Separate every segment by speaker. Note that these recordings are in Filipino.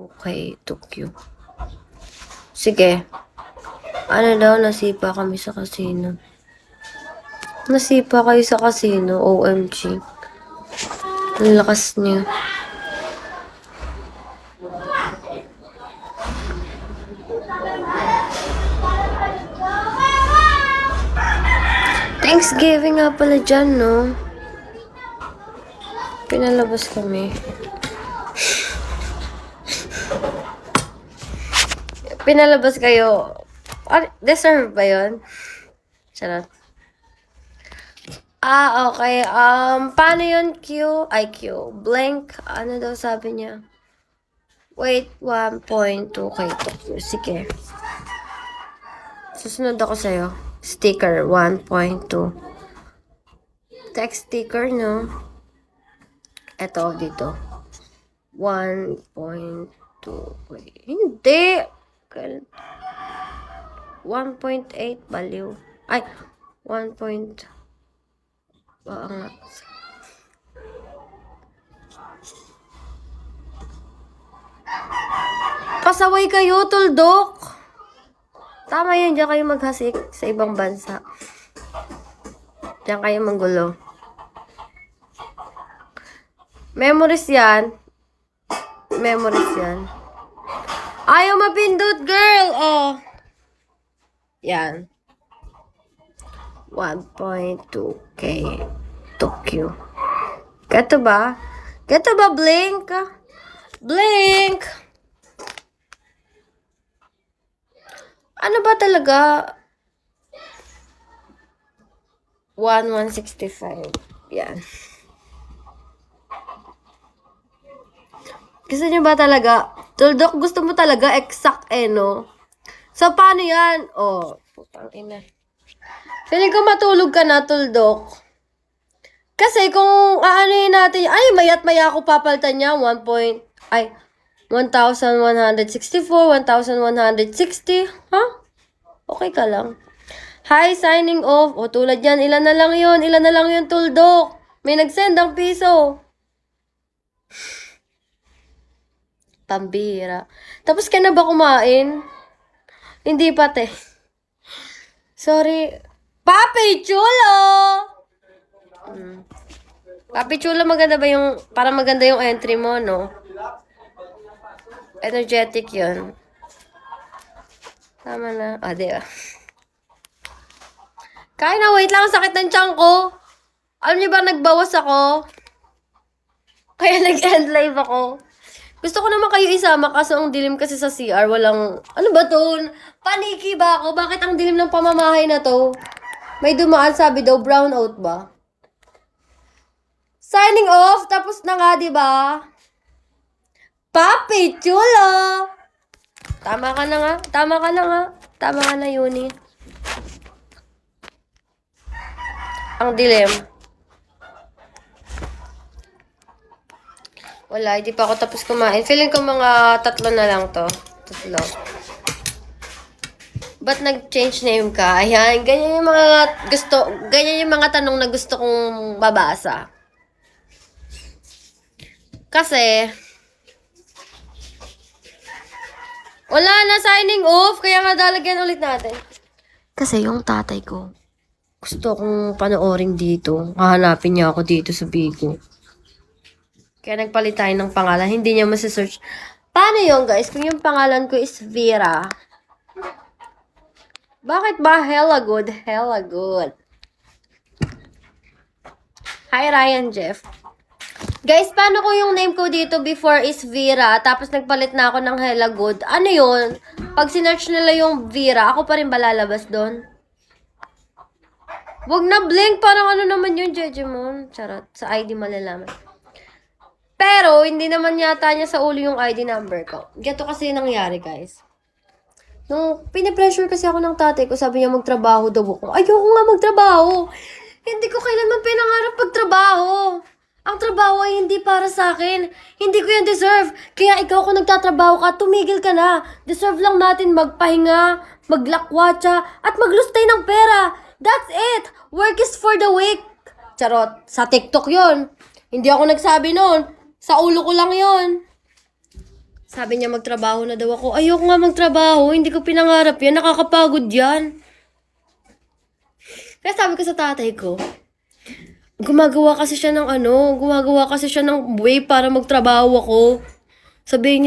Speaker 1: 2K, 2Q. Sige. Ano daw, nasipa kami sa casino. Nasipa kayo sa casino, OMG. Ang lakas niya. Thanksgiving nga pala dyan, no? Pinalabas kami. Pinalabas kayo. Deserve ba yun? Charot. Okay. Paano yun, Q? Ay, Q. Blank. Ano daw sabi niya? Wait, 1.2 kay Q. Sige. Susunod ako sa'yo. Sticker, 1.2. Text sticker, no? Eto, dito. 1.2. Hindi. 1.8 baliw. Ay, 1. Nga. Pasaway kayo, tuldok. Tama yun, diyan kayo maghasik sa ibang bansa. Diyan kayo manggulo. Memories yan. Memories yan. Ayaw mapindot, girl! Oh. Yan. 1.2K. 2Q. Gato ba? Gato ba, Blink? Blink! Ano ba talaga? 1,165. Yan. Gusto niyo ba talaga? Tuldok, gusto mo talaga exact no? So, paano yan? Oh, putang ina. Feeling ko matulog ka na, Tuldok. Kasi kung aanuhin natin, ay, mayat maya ako papalitan niya, 1,164, 1,160. Huh? Okay ka lang. Hi, signing off. O, tulad yan, ilan na lang yun, Tuldok. May nagsend ang piso. Pambira. Tapos ka na ba kumain? Hindi pa, te. Sorry. Papi Chulo! Papi Chulo, maganda ba yung, para maganda yung entry mo, no? Energetic yun. Tama na. Di ba? Kaya na, wait lang, sakit ng tiyan ko. Alam niyo ba, nagbawas ako? Kaya nag-end live ako. Gusto ko naman kayo isama kaso ang dilim kasi sa CR, walang... Ano ba to? Paniki ba ako? Bakit ang dilim ng pamamahay na to? May dumaan, sabi daw, brownout ba? Signing off, tapos na nga, di ba? Papi Chulo! Tama ka na nga. Tama ka na, Yuni. Ang dilim. Wala, hindi pa ako tapos kumain. Feeling ko mga 3 na lang to. 3. Ba't nag-change name ka? Ayan, ganyan yung mga tanong na gusto kong babasa. Kasi, wala na, signing off. Kaya nga dalagyan ulit natin. Kasi yung tatay ko, gusto kong panoorin dito. Hahanapin niya ako dito sa Bigo. Kaya nagpalit tayo ng pangalan. Hindi niya masisearch. Paano yun, guys? Kung yung pangalan ko is Vera. Bakit ba? Hella good. Hella good. Hi, Ryan Jeff. Guys, paano ko yung name ko dito before is Vera, tapos nagpalit na ako ng Hella good? Ano yun? Pag sinearch nila yung Vera, ako pa rin ba lalabas doon? Wag na, Blink. Parang ano naman yung Jejemon. Charot. Sa ID malalaman. Pero, hindi naman yata niya sa ulo yung ID number ko. Gato kasi nangyari, guys. Nung pinipressure kasi ako ng tatay ko, sabi niya magtrabaho daw ako. Ayoko nga magtrabaho. Hindi ko kailanman pinangarap pagtrabaho. Ang trabaho ay hindi para sa akin. Hindi ko yan deserve. Kaya ikaw kung nagtatrabaho ka, tumigil ka na. Deserve lang natin magpahinga, maglakwatsa, at maglustay ng pera. That's it. Work is for the weak. Charot. Sa TikTok yon. Hindi ako nagsabi nun. Sa ulo ko lang yon. Sabi niya magtrabaho na daw ako. Ayoko nga magtrabaho, hindi ko pinangarap yan, nakakapagod yan. Kaya sabi ko sa tatay ko, gumagawa kasi siya ng way para magtrabaho ako. Sabi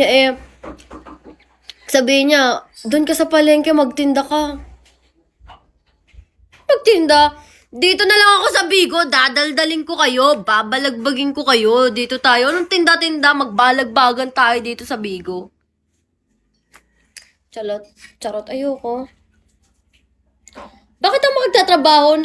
Speaker 1: niya, doon ka sa palengke, magtinda ka. Magtinda? Dito na lang ako sa Bigo, dadaldalin ko kayo, babalagbagin ko kayo. Dito tayo, anong tinda-tinda, magbalagbagan tayo dito sa Bigo. Charot, ayoko. Bakit ako magtatrabaho?